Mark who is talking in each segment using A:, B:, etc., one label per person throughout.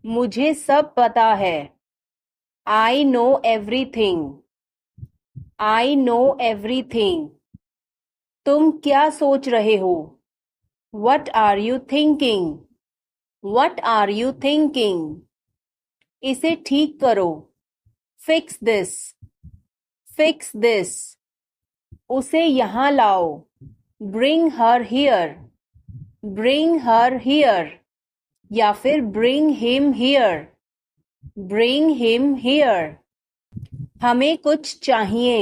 A: मुझे सब पता है। I know everything. I know everything. तुम क्या सोच रहे हो? What are you thinking? What are you thinking? इसे ठीक करो। Fix this. Fix this. उसे यहाँ लाओ। Bring her here. Bring her here. या फिर bring him here. Bring him here. हमें कुछ चाहिए।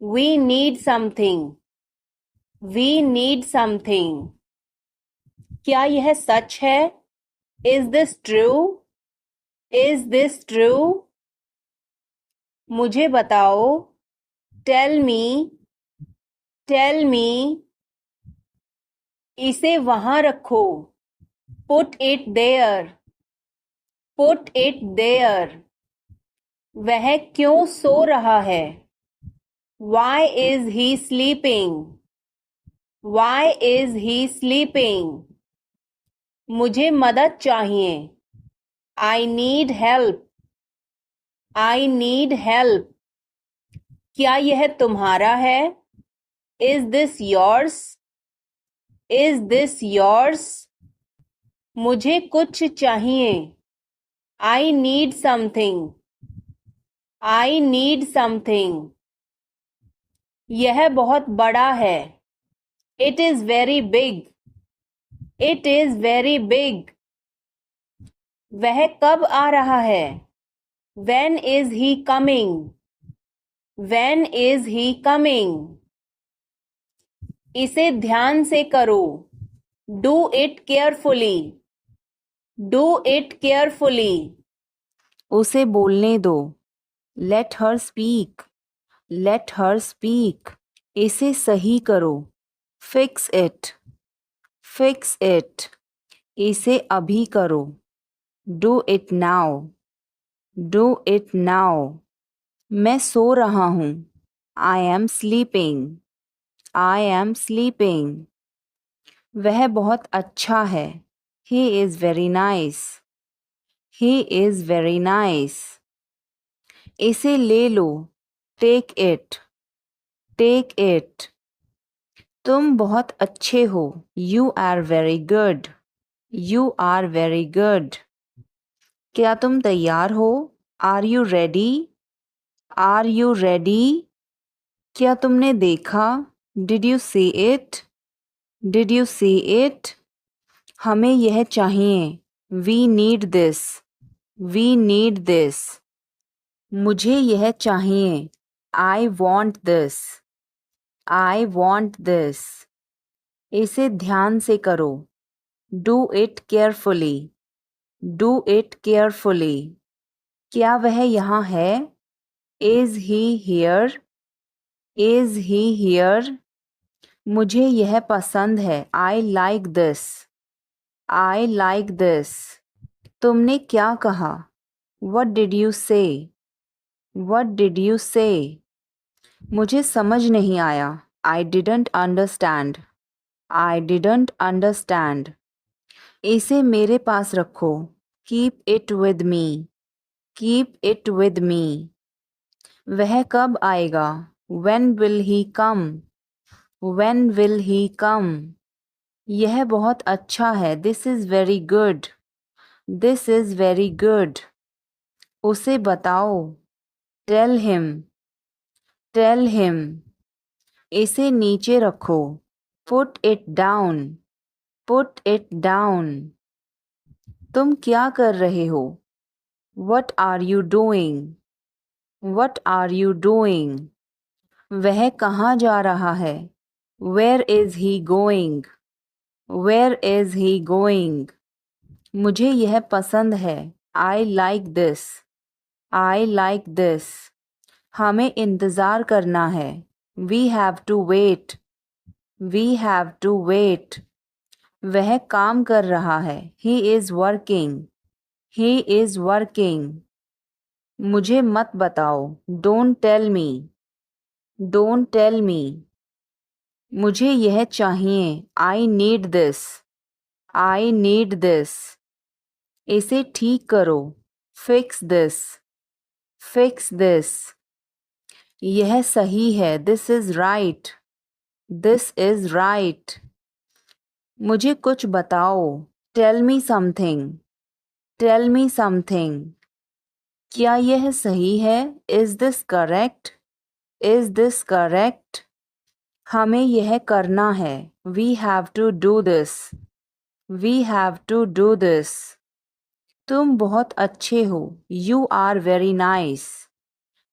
A: We need something. We need something. क्या यह सच है? Is this true? Is this true? मुझे बताओ। टेल मी। Tell me. इसे वहां रखो। Put it there. Put it there. वह क्यों सो रहा है? Why is he sleeping? Why is he sleeping? मुझे मदद चाहिए। I need help. I need help. क्या यह तुम्हारा है? Is this yours? Is this yours? मुझे कुछ चाहिए। I need something. I need something. यह बहुत बड़ा है। It is very big. It is very big. वह कब आ रहा है? When is he coming? When is he coming? इसे ध्यान से करो। Do it carefully. Do it carefully. उसे बोलने दो। Let her speak. Let her speak. इसे सही करो। Fix it. Fix it. इसे अभी करो। Do it now. Do it now. मैं सो रहा हूँ। I am sleeping. I am sleeping. वह बहुत अच्छा है। He is very nice. He is very nice. इसे ले लो। Take it. Take it. तुम बहुत अच्छे हो। You are very good. You are very good. क्या तुम तैयार हो? Are you ready? Are you ready? क्या तुमने देखा? Did you see it? Did you see it? हमें यह चाहिए। We need this. We need this. मुझे यह चाहिए। I want this. I want this. इसे ध्यान से करो। Do it carefully. Do it carefully. क्या वह यहाँ है? Is he here? Is he here? मुझे यह पसंद है। I like this. I like this. तुमने क्या कहा? What did you say? What did you say? मुझे समझ नहीं आया। I didn't understand. I didn't understand. इसे मेरे पास रखो। Keep it with me. Keep it with me. वह कब आएगा? When will he come? When will he come? यह बहुत अच्छा है। This is very good. This is very good. उसे बताओ। Tell him. Tell him. इसे नीचे रखो। Put it down. Put it down. तुम क्या कर रहे हो? What are you doing? What are you doing? वह कहाँ जा रहा है? Where is he going? Where is he going? मुझे यह पसंद है। I like this. I like this. हमें इंतज़ार करना है। We have to wait. We have to wait. वह काम कर रहा है। He is working. He is working. मुझे मत बताओ। Don't tell me. Don't tell me. मुझे यह चाहिए। I need this. I need this. इसे ठीक करो, फिक्स दिस, फिक्स दिस। यह सही है, this is right, this is right. मुझे कुछ बताओ, tell me something, tell me something. क्या यह सही है, is this correct, is this correct. हमें यह करना है, we have to do this, we have to do this. तुम बहुत अच्छे हो, you are very nice,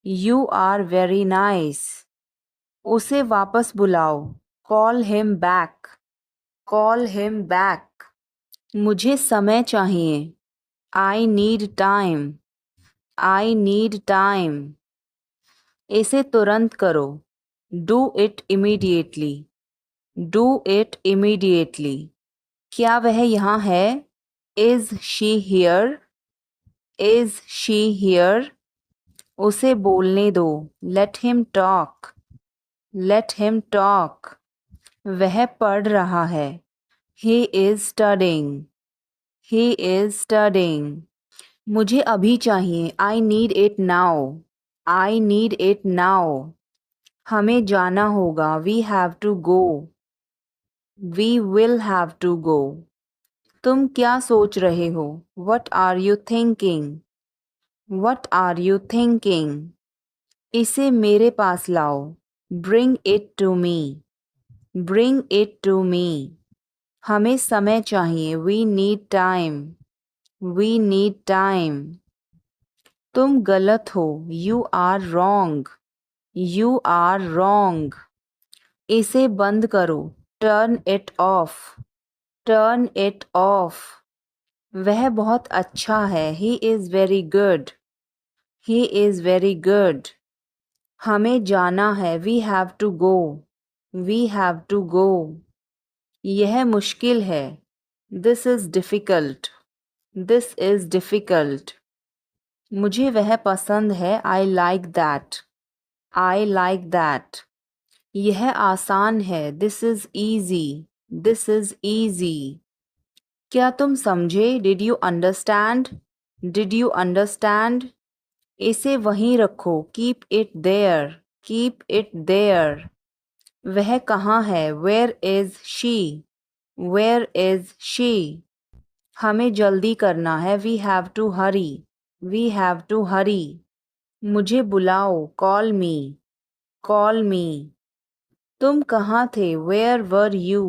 A: you are very nice. उसे वापस बुलाओ, call him back, call him back. मुझे समय चाहिए, I need time, I need time. इसे तुरंत करो, do it immediately, do it immediately. क्या वह यहाँ है, is she here, is she here. उसे बोलने दो, let him talk, let him talk. वह पढ़ रहा है, he is studying, he is studying. मुझे अभी चाहिए, I need it now, I need it now. हमें जाना होगा, we have to go, we will have to go. तुम क्या सोच रहे हो, what are you thinking, what are you thinking. इसे मेरे पास लाओ, bring it to me, bring it to me. हमें समय चाहिए, we need time, we need time. तुम गलत हो, you are wrong, you are wrong. इसे बंद करो, turn it off, turn it off. वह बहुत अच्छा है, he is very good, he is very good. हमें जाना है, we have to go, we have to go. यह मुश्किल है, this is difficult, this is difficult. मुझे वह पसंद है, I like that, I like that. यह आसान है, this is easy, this is easy. क्या तुम समझे, did you understand, did you understand. इसे वहीं रखो, keep it there, keep it there. वह कहाँ है, where is she, where is she. हमें जल्दी करना है, we have to hurry, we have to hurry. मुझे बुलाओ, कॉल मी, कॉल मी। तुम कहाँ थे, where were you,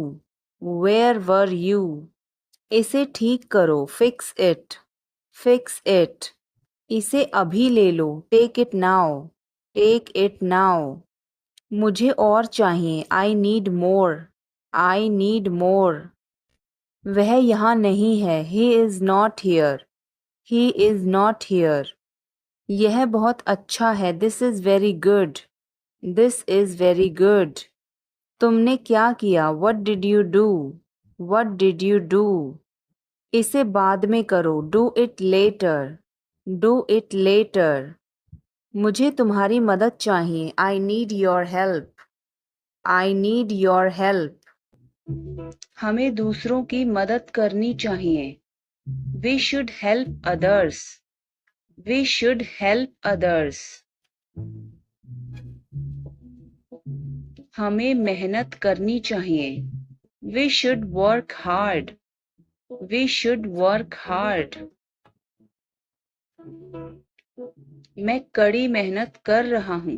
A: where were you. इसे ठीक करो, फिक्स इट, फिक्स इट। इसे अभी ले लो, take it now, take it now. मुझे और चाहिए, I need more, I need more. वह यहाँ नहीं है, he is not here, he is not here. यह बहुत अच्छा है, this is very good, this is very good. तुमने क्या किया, what did you do, what did you do. इसे बाद में करो, do it later, do it later. मुझे तुम्हारी मदद चाहिए, I need your help, I need your help. हमें दूसरों की मदद करनी चाहिए, we should help others, we should help others. हमें मेहनत करनी चाहिए, we should work hard, we should work hard. मैं कड़ी मेहनत कर रहा हूँ,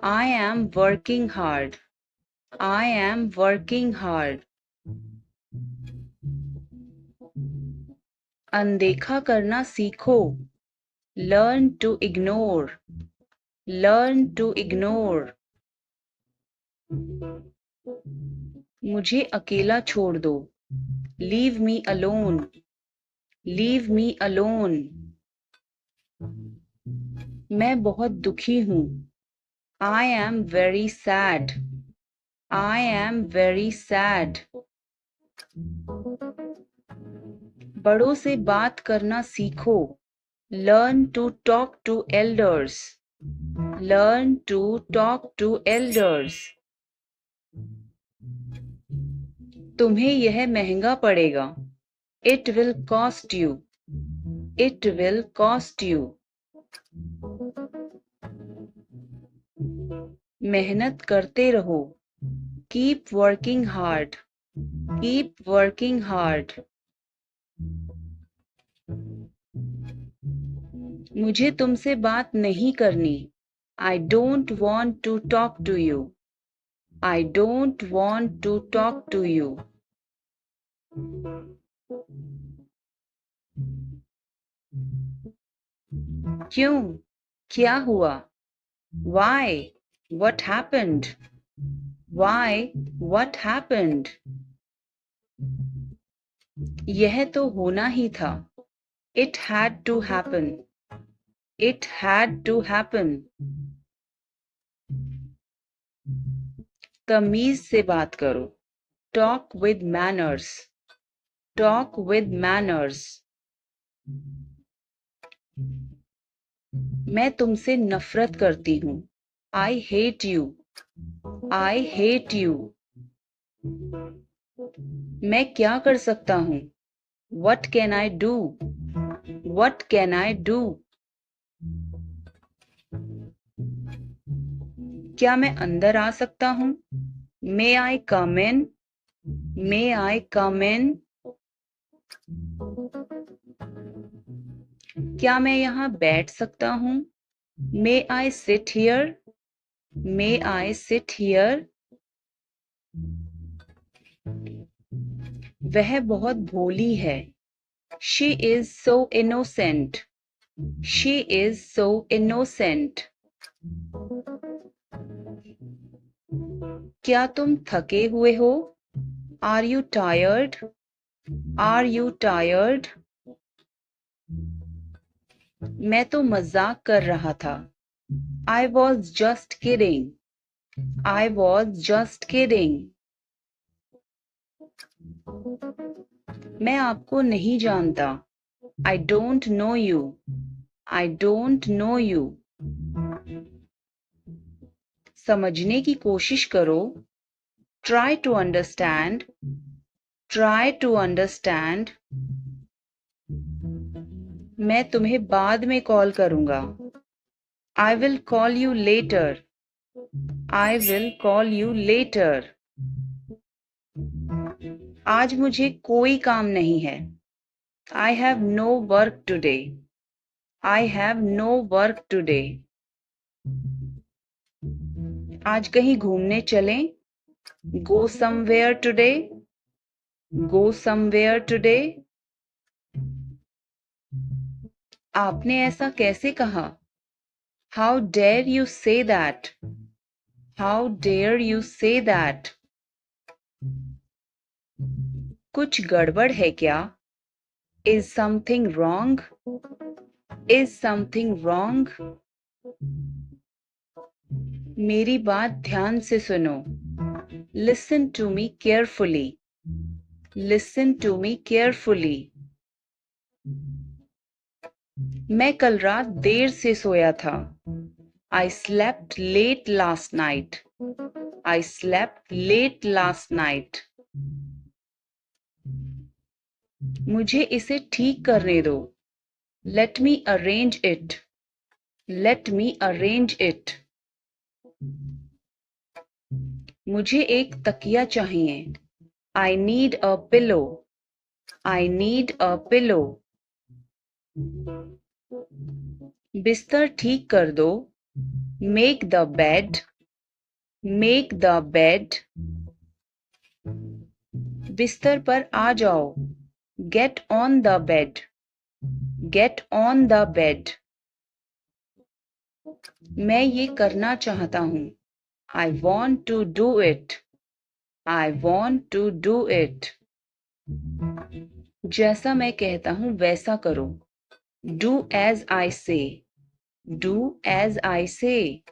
A: I am working hard, I am working hard. अनदेखा करना सीखो, learn to ignore, learn to ignore. मुझे अकेला छोड़ दो, leave me alone, leave me alone. मैं बहुत दुखी हूँ, I am very sad, I am very sad. बड़ों से बात करना सीखो, learn to talk to elders, learn to talk to elders. तुम्हें यह महंगा पड़ेगा, it will cost you, It will cost you. मेहनत करते रहो. Keep working hard. Keep working hard. मुझे तुमसे बात नहीं करनी. I don't want to talk to you. I don't want to talk to you. क्यों? क्या हुआ? Why? What happened? Why? What happened? यह तो होना ही था. It had to happen. It had to happen. तमीज से बात करो. Talk with manners. Talk with manners. मैं तुमसे नफरत करती हूँ. I hate you. I hate you. मैं क्या कर सकता हूँ? What can I do? What can I do? क्या मैं अंदर आ सकता हूँ? May I come in? May I come in? क्या मैं यहाँ बैठ सकता हूँ? May I sit here? May I sit here? वह बहुत भोली है. She is so innocent. She is so innocent. क्या तुम थके हुए हो? Are you tired? Are you tired? मैं तो मजाक कर रहा था. I was just kidding. I was just kidding. मैं आपको नहीं जानता. I don't know you. I don't know you. समझने की कोशिश करो. Try to understand. Try to understand. मैं तुम्हें बाद में कॉल करूंगा. I will call you later. I will call you later. आज मुझे कोई काम नहीं है. I have no work today. I have no work today. आज कहीं घूमने चलें? Go somewhere today. Go somewhere today. आपने ऐसा कैसे कहा? How dare you say that? How dare you say that? कुछ गड़बड़ है क्या? Is something wrong? Is something wrong? मेरी बात ध्यान से सुनो. Listen to me carefully. Listen to me carefully. मैं कल रात देर से सोया था. I slept late last night. I slept late last night. मुझे इसे ठीक करने दो. Let me arrange it. Let me arrange it. मुझे एक तकिया चाहिए. I need a pillow. I need a pillow. बिस्तर ठीक कर दो. Make the bed. Make the bed. बिस्तर पर आ जाओ. Get on the bed. Get on the bed. मैं ये करना चाहता हूँ. I want to do it. I want to do it. जैसा मैं कहता हूँ वैसा करो. Do as I say. Do as I say.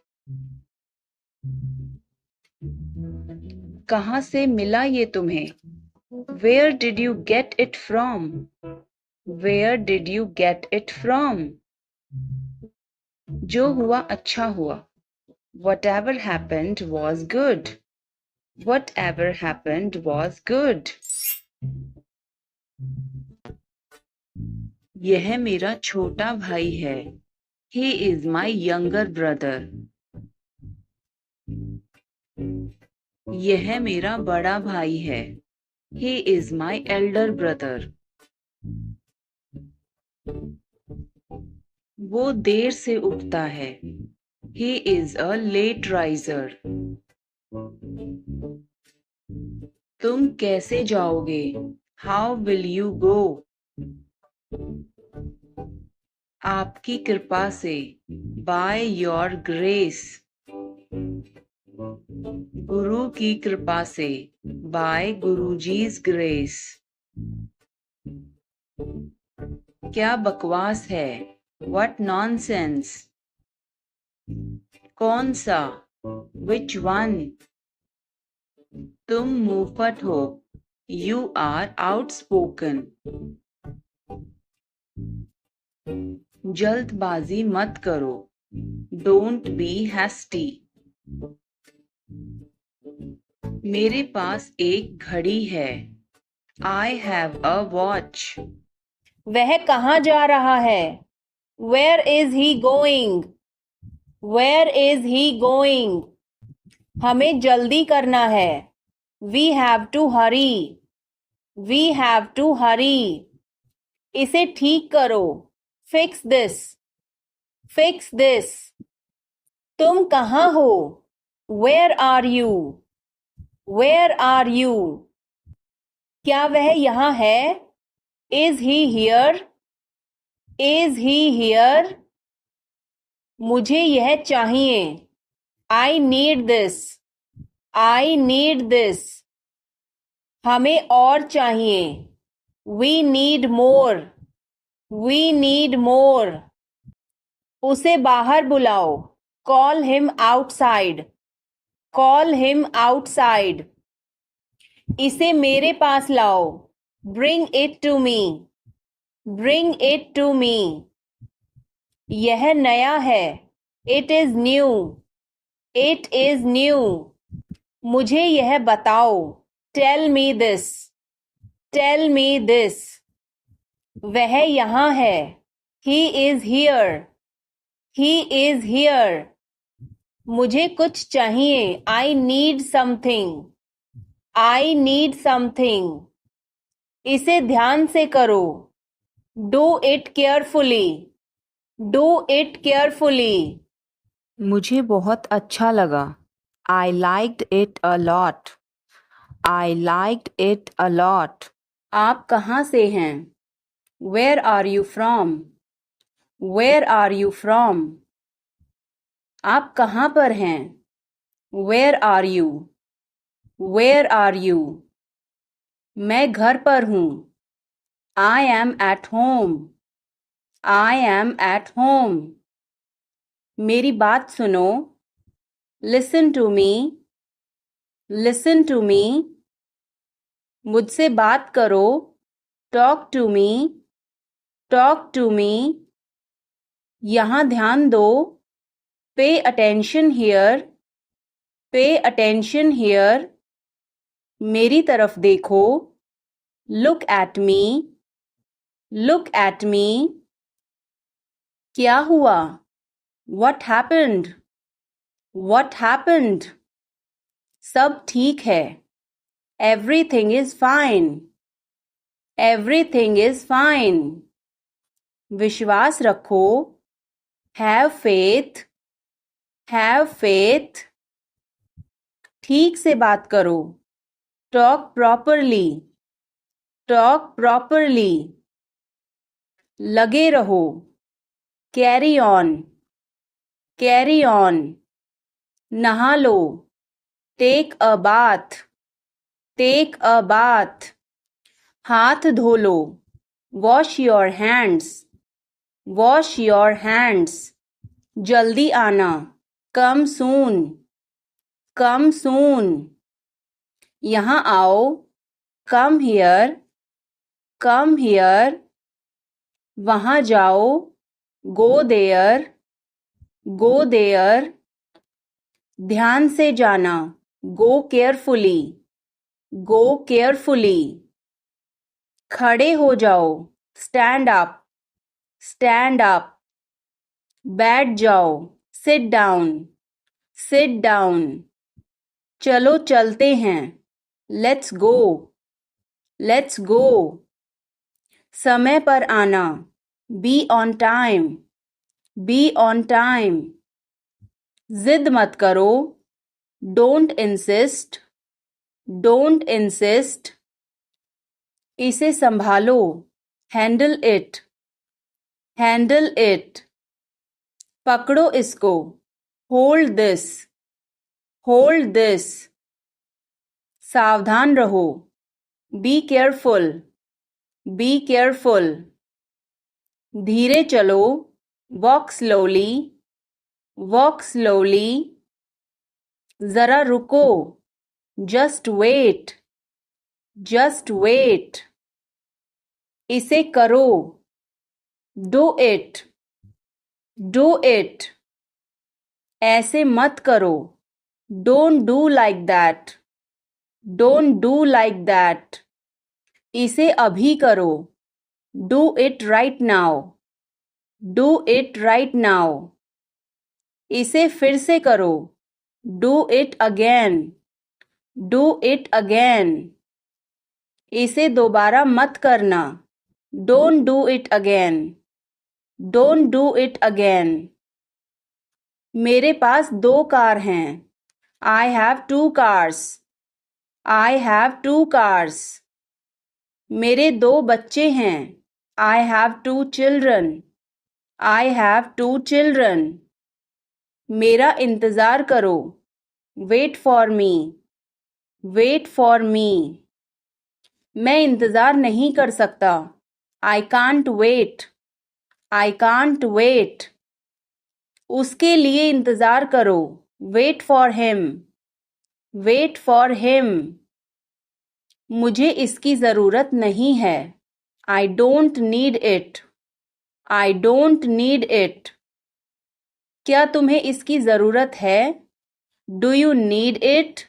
A: कहाँ से मिला ये तुम्हें? Where did you get it from? Where did you get it from? जो हुआ अच्छा हुआ. Whatever happened was good. Whatever happened was good. यह मेरा छोटा भाई है। He is my younger brother. यह मेरा बड़ा भाई है। He is my elder brother. वो देर से उठता है। He is a late riser. तुम कैसे जाओगे? How will you go? आपकी कृपा से। By your grace. गुरु की कृपा से। By Guruji's grace. क्या बकवास है? What nonsense. कौन सा? Which one? तुम मुंहफट हो। You are outspoken. जल्दबाजी मत करो। Don't be hasty. मेरे पास एक घड़ी है। I have a watch. वह कहाँ जा रहा है? Where is he going? Where is he going? हमें जल्दी करना है। We have to hurry. We have to hurry. इसे ठीक करो। Fix this. Fix this. तुम कहाँ हो? Where are you? Where are you? क्या वह यहाँ है? Is he here? Is he here? मुझे यह चाहिए। I need this. I need this. हमें और चाहिए। We need more. We need more. उसे बाहर बुलाओ। Call him outside. Call him outside. इसे मेरे पास लाओ। Bring it to me. Bring it to me. यह नया है। It is new. It is new. मुझे यह बताओ। Tell me this. Tell me this. वह यहाँ है। He is here. He is here. मुझे कुछ चाहिए। I need something. I need something. इसे ध्यान से करो। Do it carefully. Do it carefully. मुझे बहुत अच्छा लगा। I liked it a lot. I liked it a lot. आप कहाँ से हैं? Where are you from? Where are you from? आप कहाँ पर हैं? Where are you? Where are you? मैं घर पर हूँ। I am at home. I am at home. मेरी बात सुनो। Listen to me. Listen to me. मुझसे बात करो। Talk to me. Talk to me. यहाँ ध्यान दो। Pay attention here. Pay attention here. मेरी तरफ देखो। Look at me. Look at me. क्या हुआ? What happened? What happened? सब ठीक है। Everything is fine. Everything is fine. विश्वास रखो। Have faith. Have faith. ठीक से बात करो। Talk properly. Talk properly. लगे रहो। Carry on. Carry on. नहा लो। Take a bath. Take a bath. हाथ धो लो। Wash your hands. Wash your hands. जल्दी आना। Come soon. Come soon. यहाँ आओ। Come here. Come here. वहाँ जाओ। Go there. Go there. ध्यान से जाना। Go carefully. Go carefully. खड़े हो जाओ। Stand up. स्टैंड अप, बैठ जाओ, सिट डाउन, सिट डाउन, चलो चलते हैं, लेट्स गो, लेट्स गो, समय पर आना, be on time, be on time, जिद मत करो, डोंट इंसिस्ट, डोंट इंसिस्ट, इसे संभालो, हैंडल इट, हैंडल इट, पकड़ो इसको, होल्ड दिस, होल्ड दिस, सावधान रहो, बी केयरफुल, बी केयरफुल, धीरे चलो, वॉक स्लोली, वॉक स्लोली, जरा रुको, जस्ट वेट, जस्ट वेट, इसे करो, डू इट, डू इट, ऐसे मत करो, don't do like that, don't do like that, इसे अभी करो, do it right now, do it right now, इसे फिर से करो, do it again, do it again, इसे दोबारा मत करना, don't do it again, don't do it again, मेरे पास 2 कार हैं, I have 2 cars, I have 2 cars, मेरे 2 बच्चे हैं, I have 2 children, I have 2 children, मेरा इंतज़ार करो, wait for me, wait for me, मैं इंतज़ार नहीं कर सकता, I can't wait, I can't wait, उसके लिए इंतज़ार करो, wait for him, wait for him, मुझे इसकी ज़रूरत नहीं है, I don't need it, I don't need it, क्या तुम्हें इसकी ज़रूरत है, do you need it,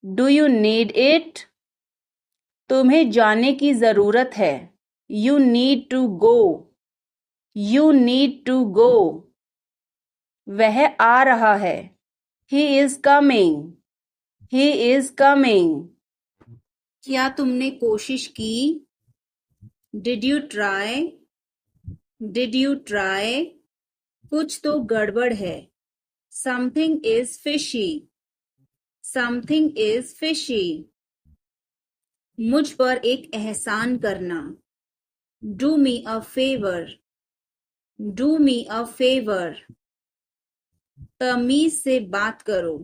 A: do you need it, तुम्हें जाने की ज़रूरत है, you need to go, you need to go, वह आ रहा है, he is coming, he is coming, क्या तुमने कोशिश की, did you try, did you try, कुछ तो गड़बड़ है, something is fishy, something is fishy, मुझ पर एक एहसान करना, do me a favour, do me a favour, तमीज से बात करो,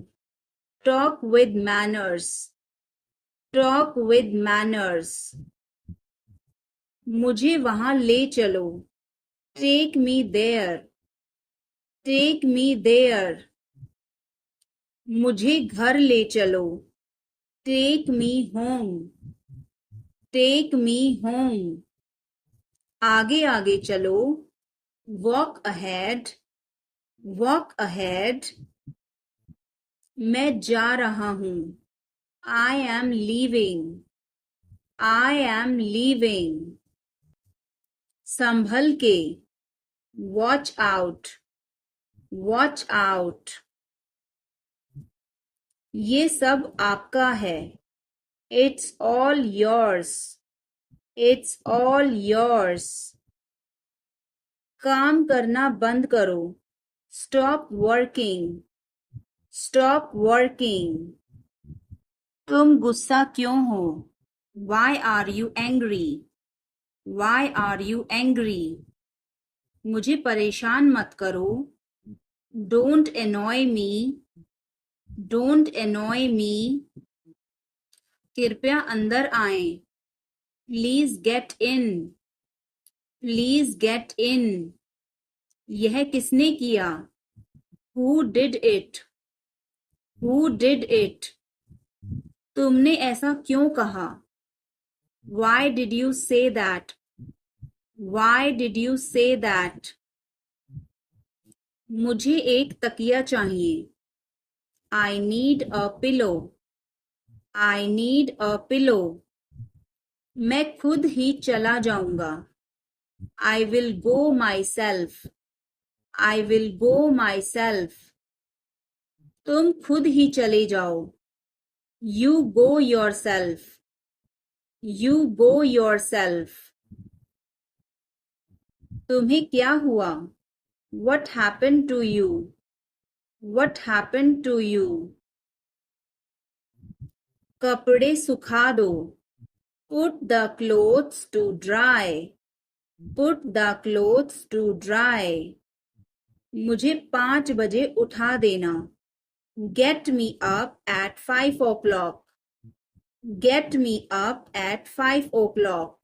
A: talk with manners, talk with manners, मुझे वहां ले चलो, take me there, take me there, मुझे घर ले चलो, take me home, take me home, आगे आगे चलो, वॉक अहेड, वॉक अहेड, मैं जा रहा हूँ, I am leaving, I am leaving, संभल के, वॉच आउट, वॉच आउट, ये सब आपका है, it's all yours, it's all yours, काम करना बंद करो, स्टॉप वर्किंग, स्टॉप वर्किंग, तुम गुस्सा क्यों हो, why are you angry, why are you angry, मुझे परेशान मत करो, don't annoy me, don't annoy me, कृपया अंदर आएं, please get in, please get in, यह किसने किया, who did it, who did it, तुमने ऐसा क्यों कहा, why did you say that, why did you say that, मुझे एक तकिया चाहिए, I need a pillow, I need a pillow, मैं खुद ही चला जाऊंगा, I will go myself. I will go myself. तुम खुद ही चले जाओ. You go yourself. You go yourself. तुम्हें क्या हुआ? What happened to you? What happened to you? कपड़े सुखा दो. Put the clothes to dry. Put the clothes to dry. मुझे 5 बजे उठा देना. Get me up at 5 o'clock. Get me up at 5 o'clock.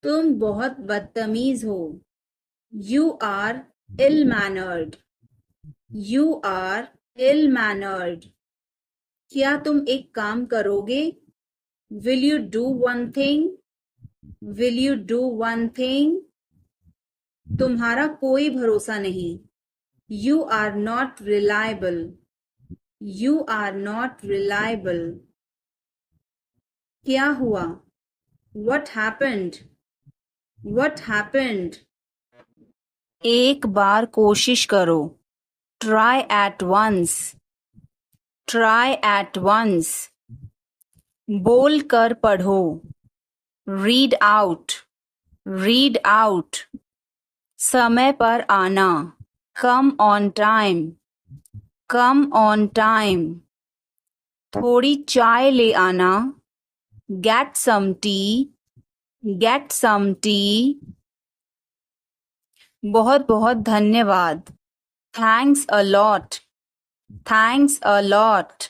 A: तुम बहुत बदतमीज हो. You are ill-mannered. You are ill-mannered. क्या तुम एक काम करोगे? Will you do one thing? Will you do one thing? तुम्हारा कोई भरोसा नहीं. You are not reliable. You are not reliable. क्या हुआ? What happened? What happened? एक बार कोशिश करो. Try at once. Try at once. बोल कर पढ़ो. Read out. Read out. समय पर आना. Come on time. Come on time. थोड़ी चाय ले आना. Get some tea. Get some tea. बहुत बहुत धन्यवाद. Thanks a lot. Thanks a lot.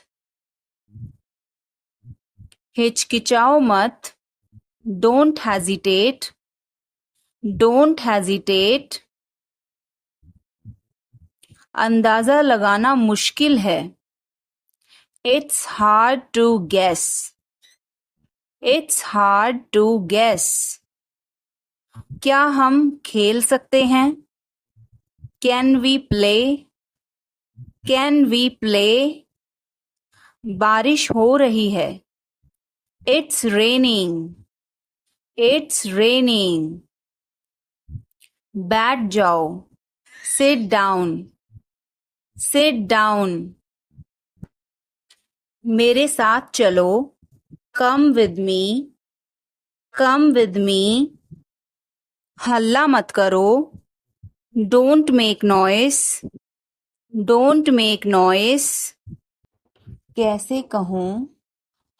A: हिचकिचाओ मत. Don't hesitate. Don't hesitate. अंदाजा लगाना मुश्किल है. It's hard to guess. It's hard to guess. क्या हम खेल सकते हैं? Can we play? Can we play? बारिश हो रही है. It's raining. It's raining. बैठ जाओ. Sit down. Sit down. मेरे साथ चलो. Come with me. Come with me. हल्ला मत करो. Don't make noise. Don't make noise. कैसे कहूँ?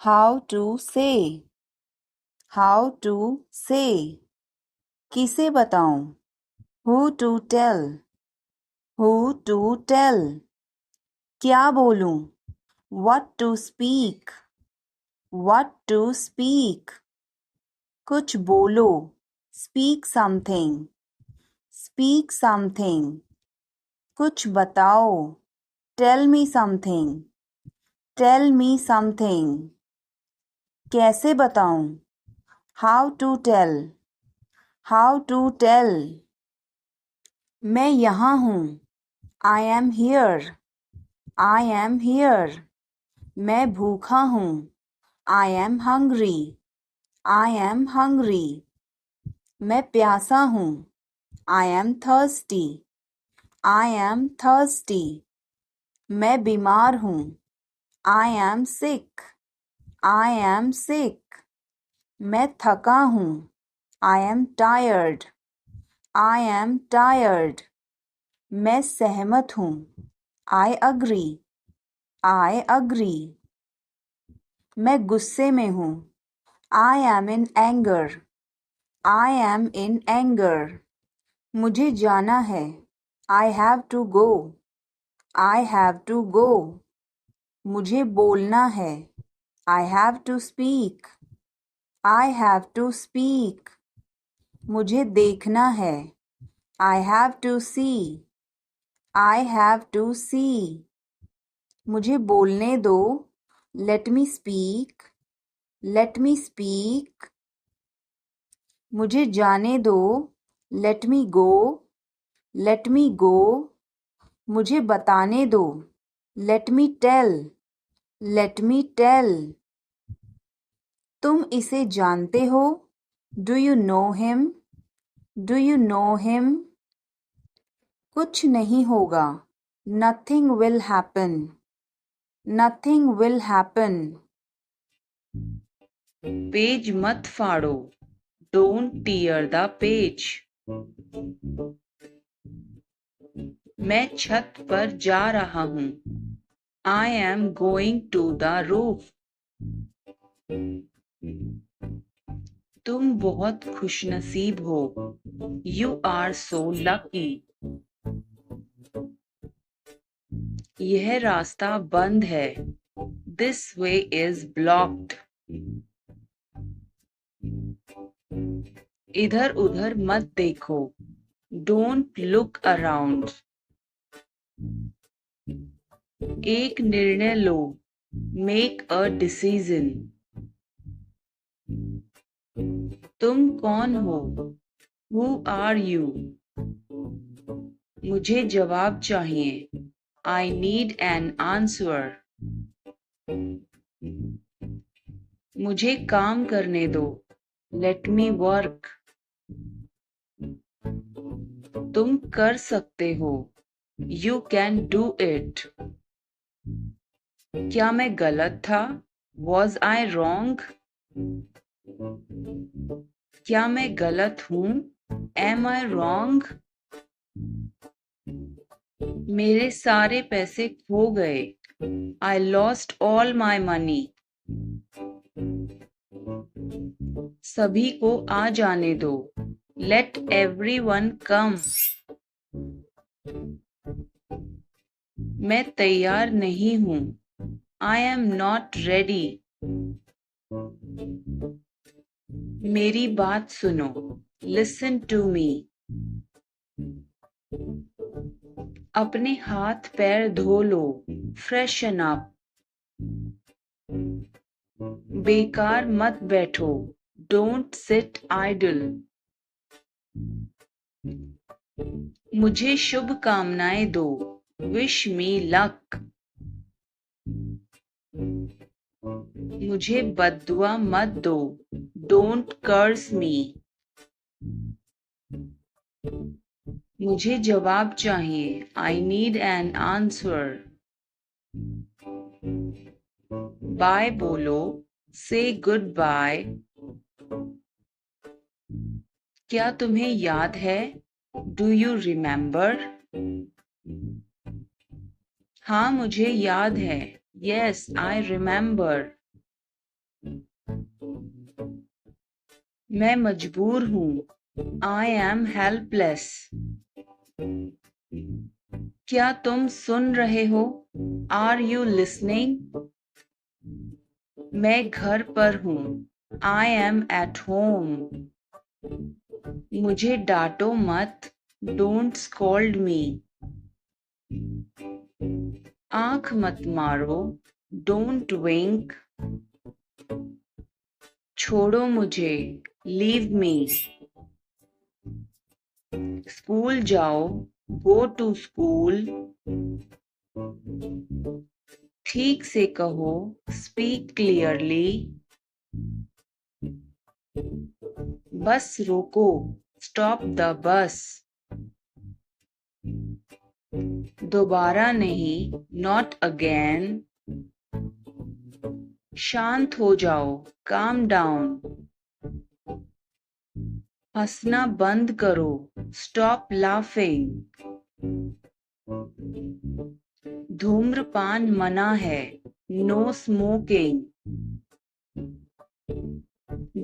A: How to say. How to say. किसे बताऊं? Who to tell. Who to tell. क्या बोलूं? What to speak. What to speak. कुछ बोलो. Speak something. Speak something. कुछ बताओ. Tell me something. Tell me something. कैसे बताऊं? How to tell. How to tell. मैं यहाँ हूँ. I am here. I am here. मैं भूखा हूँ. I am hungry. I am hungry. मैं प्यासा हूँ. I am thirsty. I am thirsty. मैं बीमार हूँ. I am sick. I am sick. मैं थका हूँ. I am tired. I am tired. मैं सहमत हूँ. I agree. I agree. मैं गुस्से में हूँ. I am in anger. I am in anger. मुझे जाना है. I have to go. I have to go. मुझे बोलना है. I have to speak. I have to speak. मुझे देखना है. I have to see. I have to see. मुझे बोलने दो. Let me speak. Let me speak. मुझे जाने दो. Let me go. Let me go. मुझे बताने दो. Let me tell. Let me tell. तुम इसे जानते हो? Do you know him? Do you know him? कुछ नहीं होगा. Nothing will happen. Nothing will happen. Page मत फाड़ो. Don't tear the page. मैं छत पर जा रहा हूँ. I am going to the roof. तुम बहुत खुशनसीब हो. You are so lucky. यह रास्ता बंद है. This way is blocked. इधर उधर मत देखो. Don't look around. एक निर्णय लो. Make a decision. तुम कौन हो? Who are you? मुझे जवाब चाहिए. I need an answer. मुझे काम करने दो. Let me work. तुम कर सकते हो. You can do it. क्या मैं गलत था? Was I wrong? क्या मैं गलत हूँ? Am I wrong? मेरे सारे पैसे खो गए. I lost all my money. सभी को आ जाने दो. Let everyone come. मैं तैयार नहीं हूँ. I am not ready. मेरी बात सुनो. Listen to me. अपने हाथ पैर धो लो. Freshen up. बेकार मत बैठो. Don't sit idle. मुझे शुभकामनाएं दो. Wish me luck. मुझे बद्दुआ मत दो. Don't curse me. मुझे जवाब चाहिए. I need an answer. Bye बोलो. Say goodbye. क्या तुम्हें याद है? Do you remember? हाँ मुझे याद है. Yes, I remember. मैं मजबूर हूँ. I am helpless. क्या तुम सुन रहे हो? Are you listening? मैं घर पर हूँ. I am at home. मुझे डांटो मत. Don't scold me. आंख मत मारो. Don't wink. छोड़ो मुझे. Leave me. स्कूल जाओ. Go to school. ठीक से कहो. Speak clearly. बस रोको. Stop the bus. दोबारा नहीं. Not again. शांत हो जाओ. Calm down. हंसना बंद करो. Stop laughing. धूम्रपान मना है. No smoking.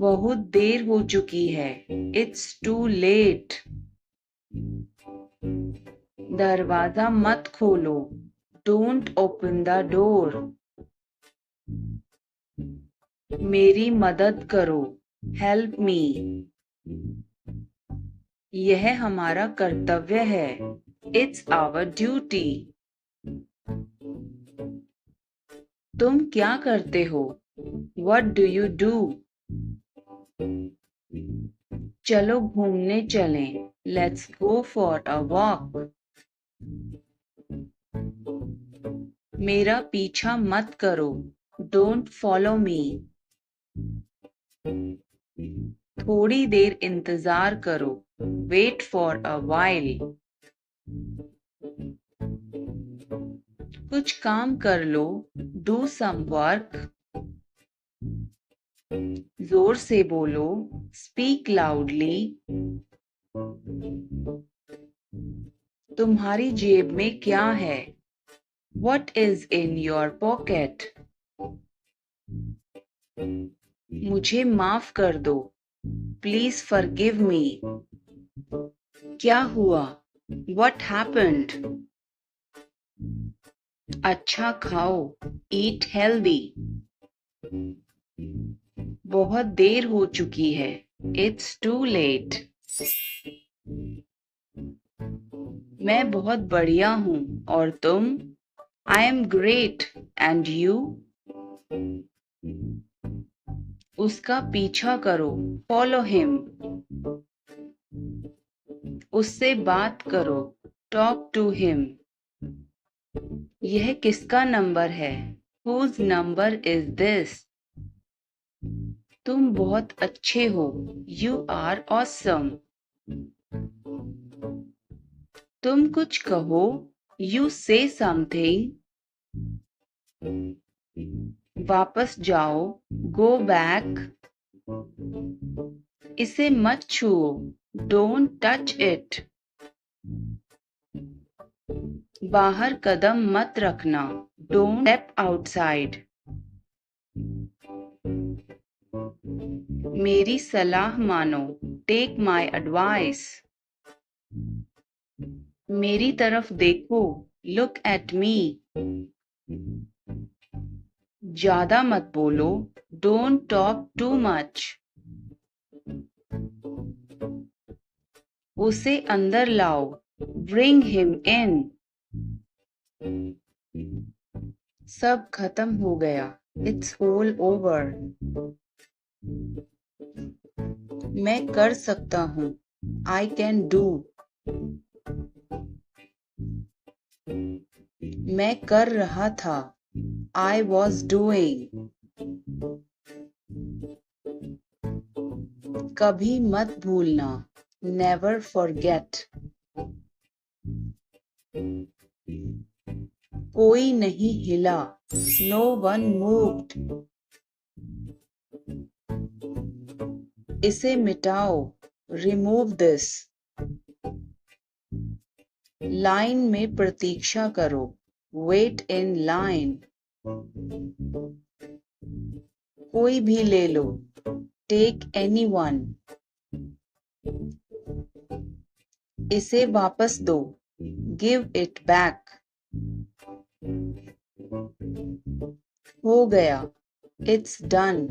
A: बहुत देर हो चुकी है. It's too late. दरवाजा मत खोलो. Don't open the door. मेरी मदद करो. Help me. यह हमारा कर्तव्य है. It's our duty. तुम क्या करते हो? What do you do? चलो घूमने चलें. Let's go for a walk. मेरा पीछा मत करो. Don't follow me. थोड़ी देर इंतजार करो. Wait for a while. कुछ काम कर लो. Do some work. जोर से बोलो. Speak loudly. तुम्हारी जेब में क्या है? What is in your pocket? मुझे माफ कर दो. Please forgive me. क्या हुआ? What happened? अच्छा खाओ. Eat healthy. बहुत देर हो चुकी है. It's too late. मैं बहुत बढ़िया हूँ. और तुम? I am great. And you? उसका पीछा करो. Follow him. उससे बात करो. Talk to him. यह किसका नंबर है? Whose number is this? तुम बहुत अच्छे हो. You are awesome. तुम कुछ कहो. You say something. वापस जाओ. Go back. इसे मत छुओ. Don't touch it. बाहर कदम मत रखना. Don't step outside. मेरी सलाह मानो. Take my advice. मेरी तरफ देखो. Look at me. ज्यादा मत बोलो. Don't talk too much. उसे अंदर लाओ. Bring him in. सब खत्म हो गया. It's all over. मैं कर सकता हूँ. I can do. मैं कर रहा था. I was doing. कभी मत भूलना. Never forget. कोई नहीं हिला. No one moved. इसे मिटाओ. Remove this. लाइन में प्रतीक्षा करो. Wait in line. कोई भी ले लो. Take anyone. इसे वापस दो. Give it back. हो गया. It's done.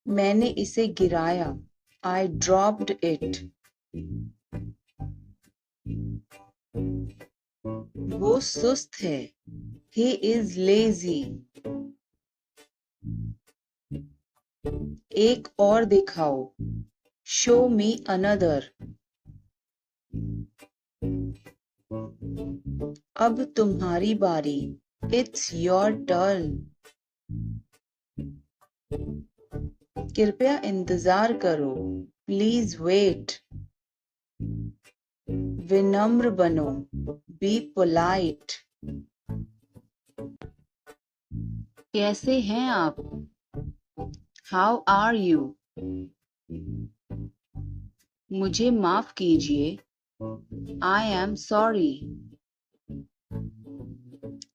A: मैंने इसे गिराया. I dropped it. वो सुस्त है. He is lazy. एक और दिखाओ. Show me another. अब तुम्हारी बारी. It's your turn. कृपया इंतजार करो. Please wait. विनम्र बनो. Be polite. कैसे हैं आप? How are you? मुझे माफ कीजिए. I am sorry.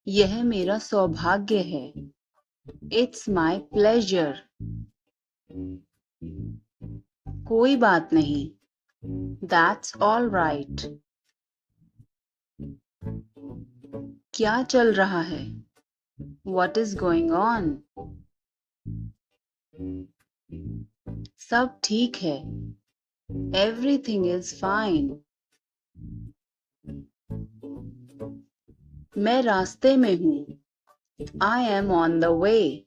A: यह मेरा सौभाग्य है. It's my pleasure. कोई बात नहीं. That's all right. क्या चल रहा है? What is going on? सब ठीक है. Everything is fine. मैं रास्ते में हूँ. I am on the way.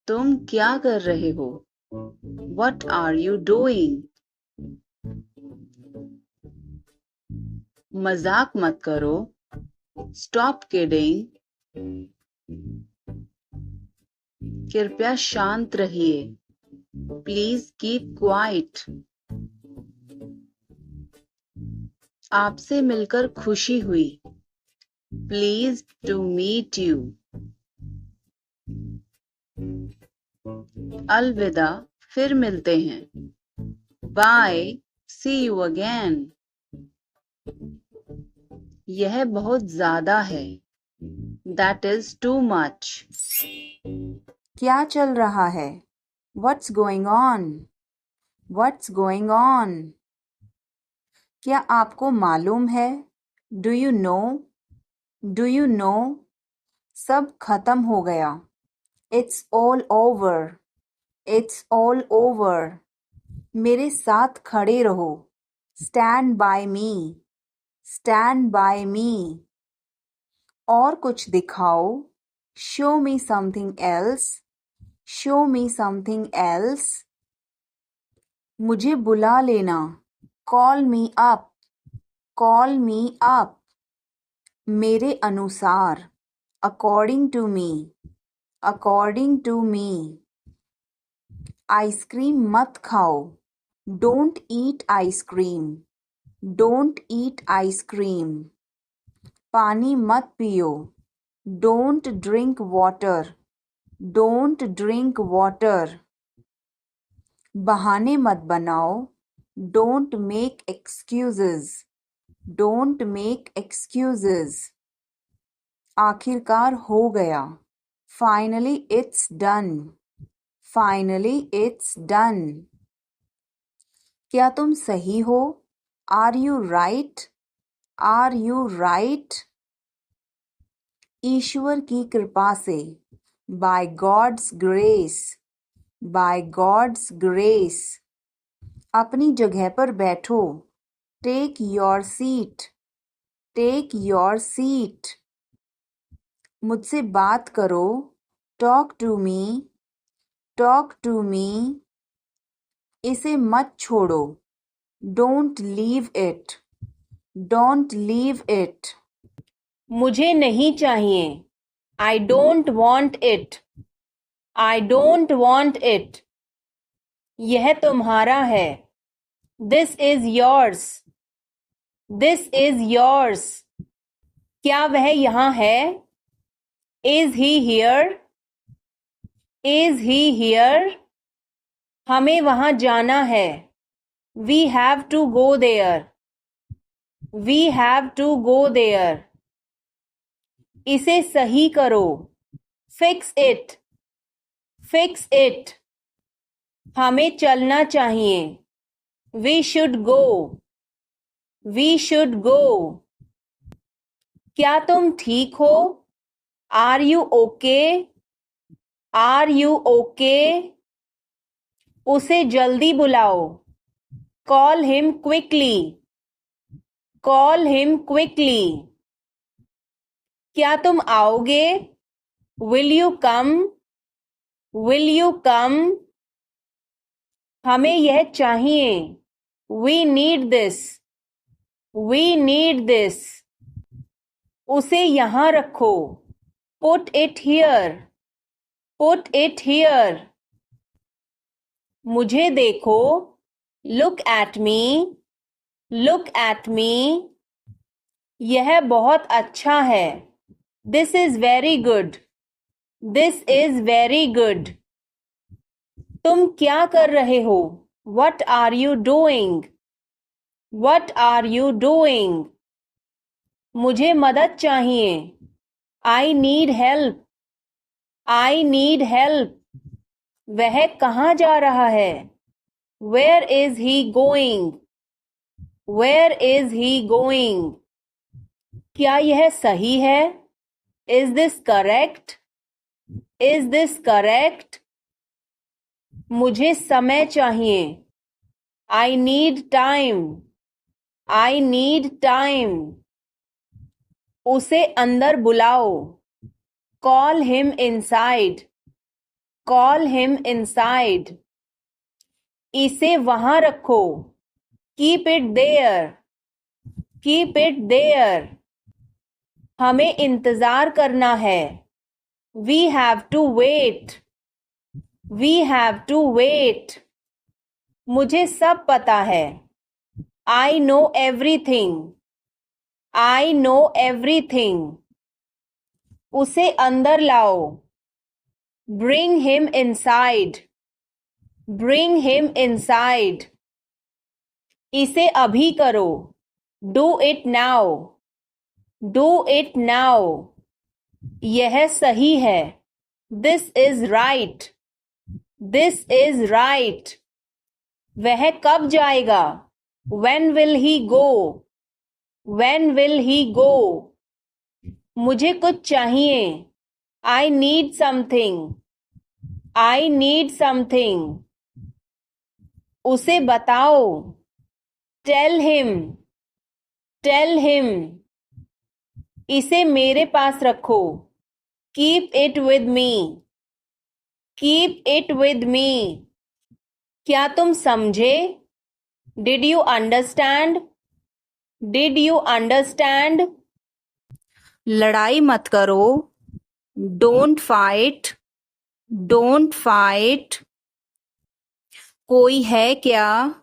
A: तुम क्या कर रहे हो? What are you doing? मजाक मत करो. Stop kidding. कृपया शांत रहिए। Please keep quiet. आपसे मिलकर खुशी हुई। Please to meet you. अलविदा, फिर मिलते हैं। Bye, see you again. यह बहुत ज्यादा है। That is too much. क्या चल रहा है? What's going on? What's going on? क्या आपको मालूम है? Do you know? Do you know? सब खत्म हो गया। It's all over. It's all over. मेरे साथ खड़े रहो। Stand by me. Stand by me. और कुछ दिखाओ। Show me something else. Show me something else. मुझे बुला लेना। Call me up. Call me up. मेरे अनुसार। According to me. According to me. Ice cream मत खाओ। Don't eat ice cream. Don't eat ice cream. पानी मत पियो। Don't drink water. Don't drink water. बहाने मत बनाओ। Don't make excuses. Don't make excuses. आखिरकार हो गया। Finally it's done. Finally it's done. क्या तुम सही हो? Are you right? Are you right? ईश्वर की कृपा से। By God's grace. By God's grace. अपनी जगह पर बैठो। Take your seat. Take your seat. मुझसे बात करो। Talk to me. Talk to me. इसे मत छोड़ो। Don't leave it. Don't leave it. मुझे नहीं चाहिए। I don't want it. I don't want it. यह तुम्हारा है। This is yours. This is yours. क्या वह यहाँ है? Is he here? Is he here? हमें वहाँ जाना है। We have to go there. We have to go there. इसे सही करो। Fix it. Fix it. हमें चलना चाहिए। We should go. We should go. क्या तुम ठीक हो? Are you okay? Are you okay? उसे जल्दी बुलाओ। Call him quickly. Call him quickly. क्या तुम आओगे? Will you come? Will you come? हमें यह चाहिए। We need this. We need this. उसे यहाँ रखो। Put it here. Put it here. मुझे देखो। Look at me. Look at me. यह बहुत अच्छा है। This is very good. This is very good. तुम क्या कर रहे हो? What are you doing? What are you doing? मुझे मदद चाहिए। I need help. I need help. वह कहाँ जा रहा है? Where is he going? Where is he going? क्या यह सही है? Is this correct? Is this correct? मुझे समय चाहिए। I need time. I need time. उसे अंदर बुलाओ। Call him inside. Call him inside. इसे वहाँ रखो। Keep it there. Keep it there. हमें इंतजार करना है। We have to wait. We have to wait. मुझे सब पता है. I know everything. I know everything. उसे अंदर लाओ. Bring him inside. Bring him inside. इसे अभी करो. Do it now. Do it now. यह सही है. This is right. This is right. वह कब जाएगा? When will he go? When will he go? मुझे कुछ चाहिए. I need something. I need something. उसे बताओ. Tell him. Tell him. इसे मेरे पास रखो. Keep it with me. Keep it with me. क्या तुम समझे? Did you understand? Did you understand? लड़ाई मत करो. Don't fight. Don't fight. कोई है क्या?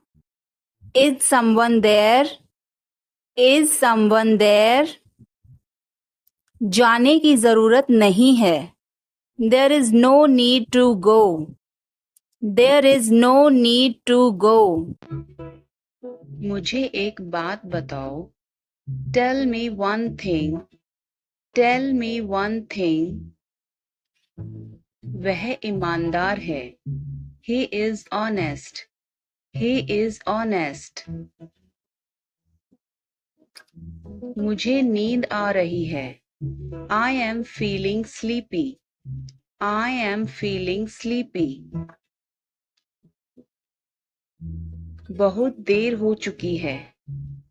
A: Is someone there? Is someone there? जाने की जरूरत नहीं है. There is no need to go. There is no need to go. मुझे एक बात बताओ. Tell me one thing. Tell me one thing. वह ईमानदार है. He is honest. He is honest. मुझे नींद आ रही है. I am feeling sleepy. I am feeling sleepy. बहुत देर हो चुकी है.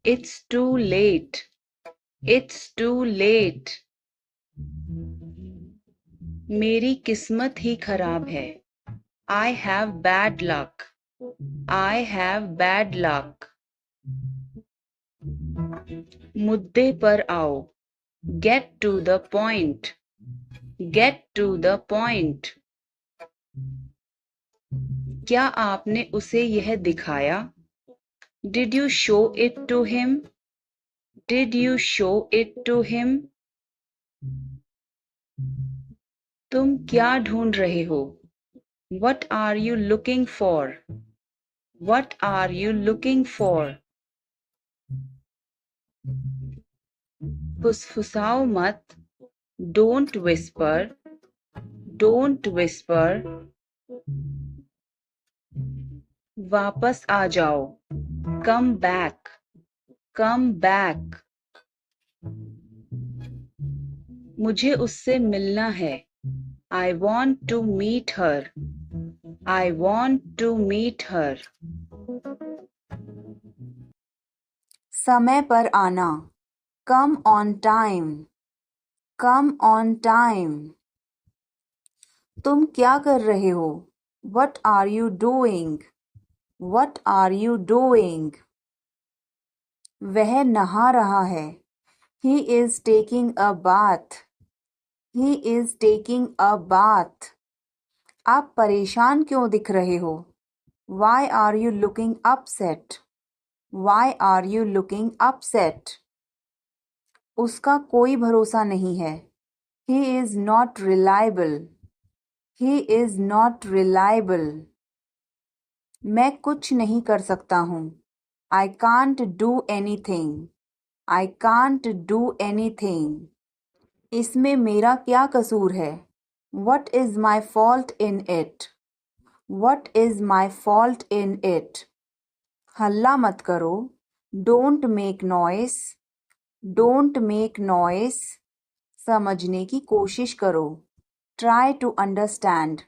A: It's too late. It's too late. मेरी किस्मत ही खराब है. I have bad luck. I have bad luck. मुद्दे पर आओ. Get to the point. Get to the point. क्या आपने उसे यह दिखाया? Did you show it to him? Did you show it to him? तुम क्या ढूंढ रहे हो? What are you looking for? What are you looking for? फुसफुसाओ मत. Don't whisper. Don't whisper. वापस आ जाओ. Come back. Come back. मुझे उससे मिलना है. I want to meet her. I want to meet her. समय पर आना. Come on time. Come on time. तुम क्या कर रहे हो? What are you doing? What are you doing? वह नहा रहा है. He is taking a bath. He is taking a bath. आप परेशान क्यों दिख रहे हो? Why are you looking upset? Why are you looking upset? उसका कोई भरोसा नहीं है. He is not reliable. He is not reliable. मैं कुछ नहीं कर सकता हूँ. I can't do anything. I can't do anything. इसमें मेरा क्या कसूर है? What is my fault in it? What is my fault in it? हल्ला मत करो. Don't make noise. Don't make noise. समझने की कोशिश करो. Try to understand.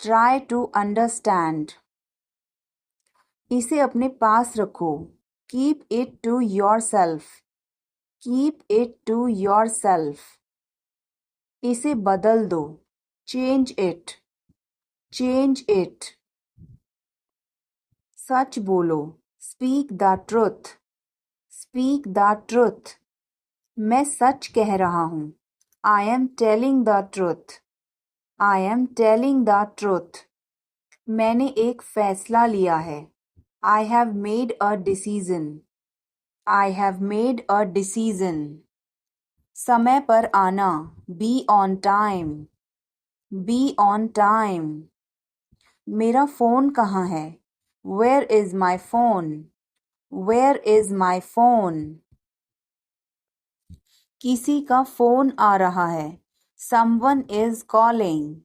A: Try to understand. इसे अपने पास रखो. Keep it to yourself. Keep it to yourself. इसे बदल दो. Change it. Change it. सच बोलो. Speak the truth. Speak the truth. मैं सच कह रहा हूँ. I am telling the truth. I am telling the truth. मैंने एक फैसला लिया है. I have made a decision. I have made a decision. समय पर आना. Be on time. Be on time. मेरा फ़ोन कहाँ है? Where is my phone? Where is my phone? किसी का फ़ोन आ रहा है. Someone is calling.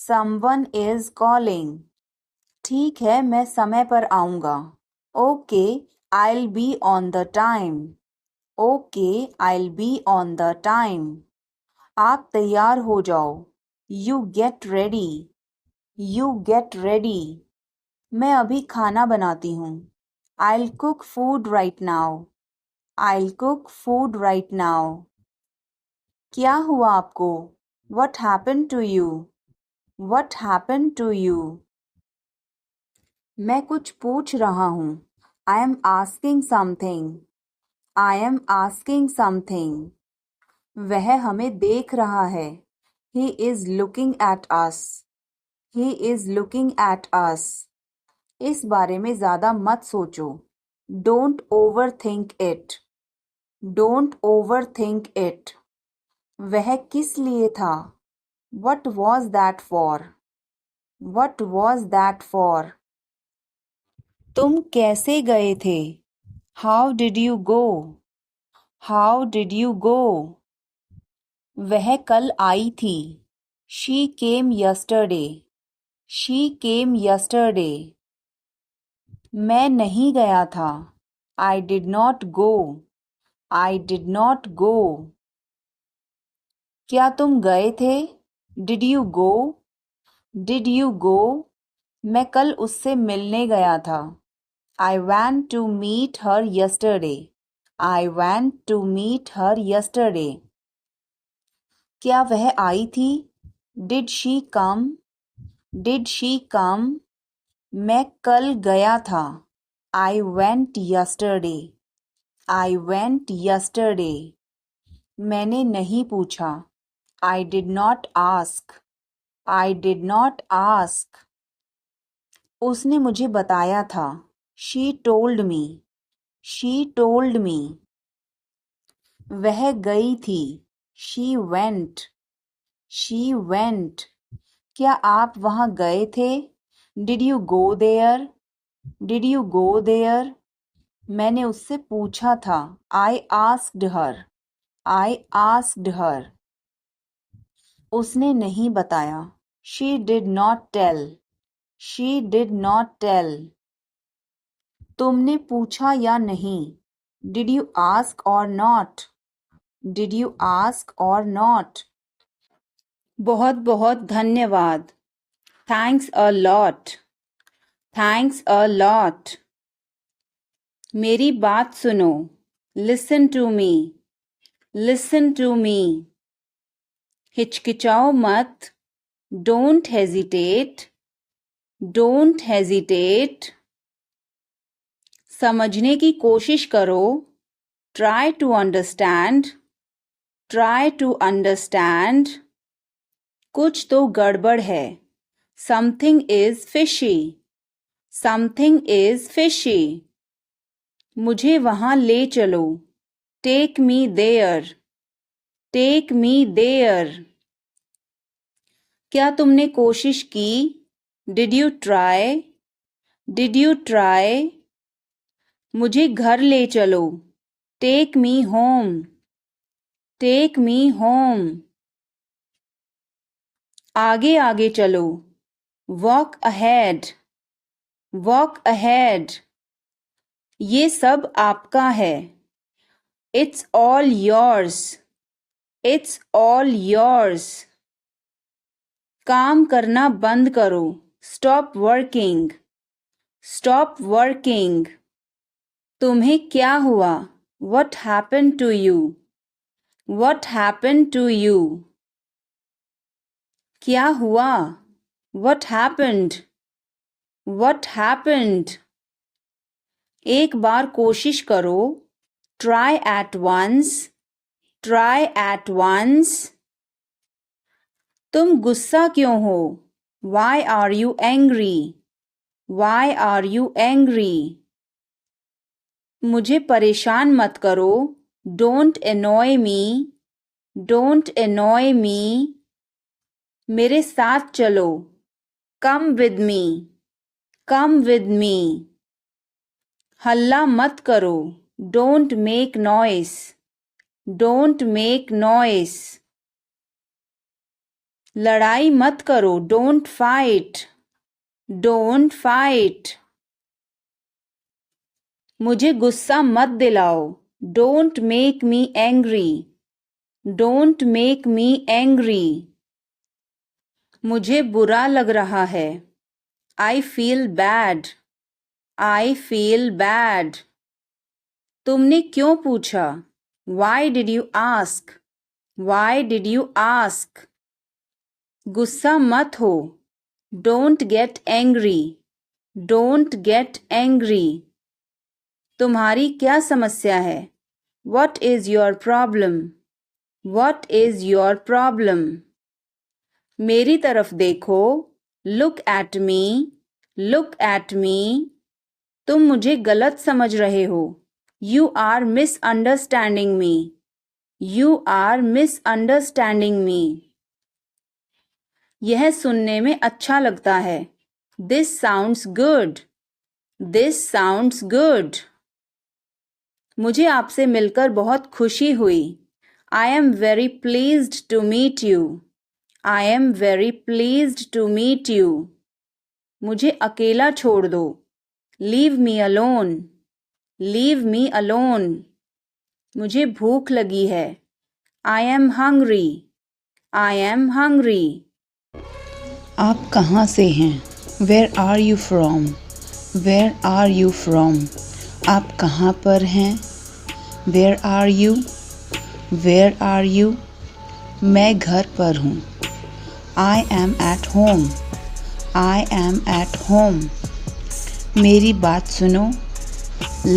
A: Someone is calling. ठीक है, मैं समय पर आऊँगा. Okay, I'll be on the time. Okay, I'll be on the time. आप तैयार हो जाओ. You get ready. You get ready. मैं अभी खाना बनाती हूँ. I'll cook food right now. I'll cook food right now. क्या हुआ आपको? What happened to you? What happened to you? मैं कुछ पूछ रहा हूँ. I am asking something. I am asking something. वह हमें देख रहा है. He is looking at us. He is looking at us. इस बारे में ज़्यादा मत सोचो. Don't overthink it. Don't overthink it. वह किस लिए था? What was that for? What was that for? तुम कैसे गए थे? How did you go? How did you go? वह कल आई थी. She came yesterday. She came yesterday. मैं नहीं गया था. I did not go. I did not go. क्या तुम गए थे? Did you go? Did you go? मैं कल उससे मिलने गया था. I went to meet her yesterday. I went to meet her yesterday. क्या वह आई थी? Did she come? Did she come? मैं कल गया था. I went yesterday. I went yesterday. मैंने नहीं पूछा. I did not ask. I did not ask. उसने मुझे बताया था. She told me. She told me. वह गई थी. She went. She went. क्या आप वहाँ गए थे? Did you go there? Did you go there? मैंने उससे पूछा था. I asked her. I asked her. उसने नहीं बताया. She did not tell. She did not tell. तुमने पूछा या नहीं? Did you ask or not? Did you ask or not? बहुत बहुत धन्यवाद. Thanks a lot. Thanks a lot. मेरी बात सुनो. Listen to me. Listen to me. हिचकिचाओ मत. Don't hesitate. Don't hesitate. समझने की कोशिश करो. Try to understand. Try to understand. कुछ तो गड़बड़ है. Something is fishy. Something is fishy. मुझे वहाँ ले चलो. Take me there. Take me there. क्या तुमने कोशिश की? Did you try? Did you try? मुझे घर ले चलो. Take me home. Take me home. आगे आगे चलो. Walk ahead. Walk ahead. ये सब आपका है. It's all yours. It's all yours. काम करना बंद करो. Stop working. Stop working. तुम्हें क्या हुआ? What happened to you? What happened to you? क्या हुआ? What happened? What happened? एक बार कोशिश करो. Try at once. Try at once. तुम गुस्सा क्यों हो? Why are you angry? Why are you angry? मुझे परेशान मत करो. Don't annoy me. Don't annoy me. मेरे साथ चलो. Come with me. Come with me. हल्ला मत करो. Don't make noise. Don't make noise. लड़ाई मत करो. Don't fight. Don't fight. मुझे गुस्सा मत दिलाओ. Don't make me angry. Don't make me angry. मुझे बुरा लग रहा है. I feel bad. I feel bad. तुमने क्यों पूछा? Why did you ask? Why did you ask? गुस्सा मत हो. Don't get angry. Don't get angry. तुम्हारी क्या समस्या है? What is your problem? What is your problem? मेरी तरफ देखो. Look at me. Look at me. तुम मुझे गलत समझ रहे हो. You are misunderstanding me. You are misunderstanding me. यह सुनने में अच्छा लगता है. This sounds good. This sounds good. मुझे आपसे मिलकर बहुत खुशी हुई. I am very pleased to meet you. I am very pleased to meet you. मुझे अकेला छोड़ दो. Leave me alone. Leave me alone. मुझे भूख लगी है. I am hungry. I am hungry.
B: आप कहाँ से हैं? Where are you from? Where are you from? आप कहाँ पर हैं? Where are you? Where are you? मैं घर पर हूँ. I am at home. I am at home. मेरी बात सुनो.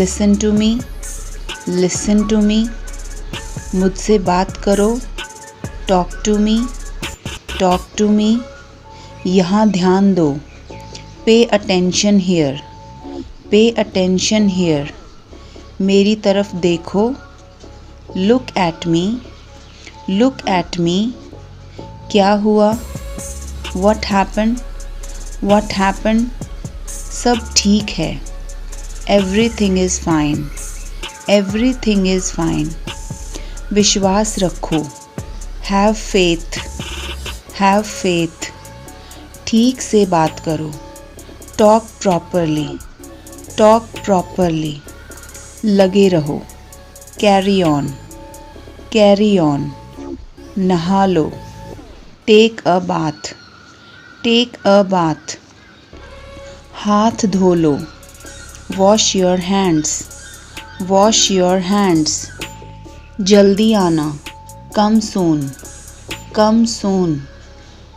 B: Listen to me. Listen to me. मुझसे बात करो. Talk to me. Talk to me. यहाँ ध्यान दो. Pay attention here. Pay attention here. मेरी तरफ देखो. Look at me. Look at me. क्या हुआ? What happened? What happened? सब ठीक है. Everything is fine. Everything is fine. विश्वास रखो. Have faith. Have faith. ठीक से बात करो. Talk properly. Talk properly. लगे रहो. Carry on. Carry on. नहा लो. Take a bath. Take a bath. हाथ धो लो. Wash your hands. Wash your hands. जल्दी आना. Come soon. Come soon.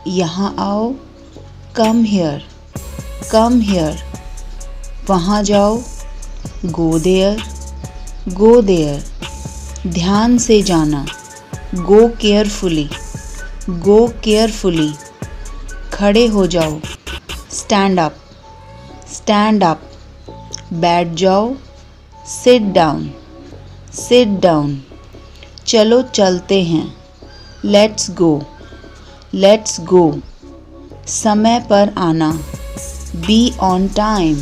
B: यहाँ आओ. Come here. Come here. वहाँ जाओ. Go there. Go there. ध्यान से जाना. Go carefully. Go carefully. खड़े हो जाओ. Stand up. Stand up. बैठ जाओ. Sit down. Sit down. चलो चलते हैं. Let's go. Let's go. समय पर आना. Be on time.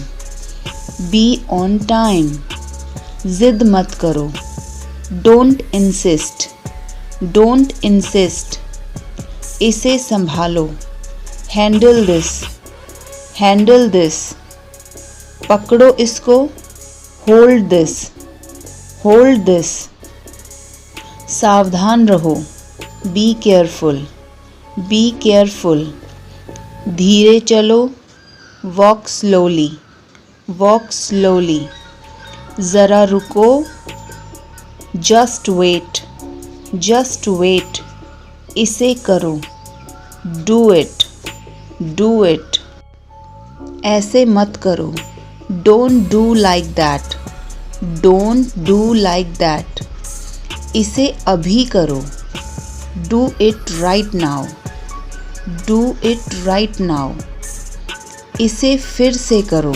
B: Be on time. जिद मत करो. Don't insist. Don't insist. इसे संभालो. Handle this. Handle this. पकड़ो इसको. Hold this. Hold this. सावधान रहो. Be careful. Be careful. धीरे चलो. Walk slowly. Walk slowly. ज़रा रुको. Just wait. Just wait. इसे करो. Do it. Do it. ऐसे मत करो. Don't do like that. Don't do like that. इसे अभी करो. Do it right now. Do it right now. इसे फिर से करो।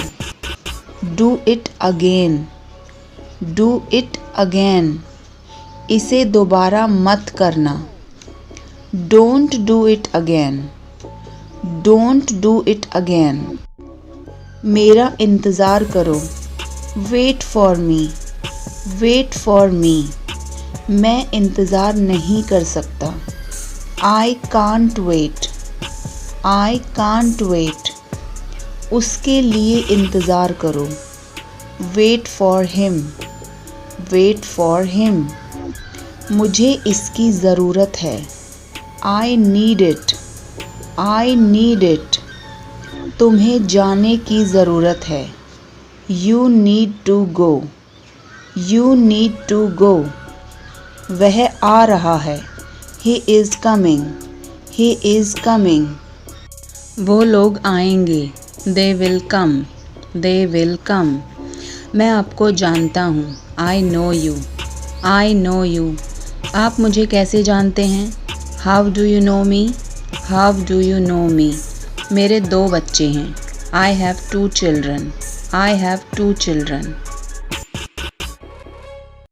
B: Do it again. Do it again. इसे दोबारा मत करना। Don't do it again. Don't do it again. मेरा इंतज़ार करो। Wait for me. Wait for me. मैं इंतज़ार नहीं कर सकता। I can't wait. I can't wait. उसके लिए इंतज़ार करो। Wait for him. Wait for him. मुझे इसकी ज़रूरत है। I need it. I need it. तुम्हें जाने की ज़रूरत है। You need to go. You need to go. वह आ रहा है। He is coming. He is coming. वो लोग आएंगे। They will come. They will come. मैं आपको जानता हूँ। I know you. I know you. आप मुझे कैसे जानते हैं? How do you know me? How do you know me? मेरे 2 बच्चे हैं। I have 2 children. I have 2 children.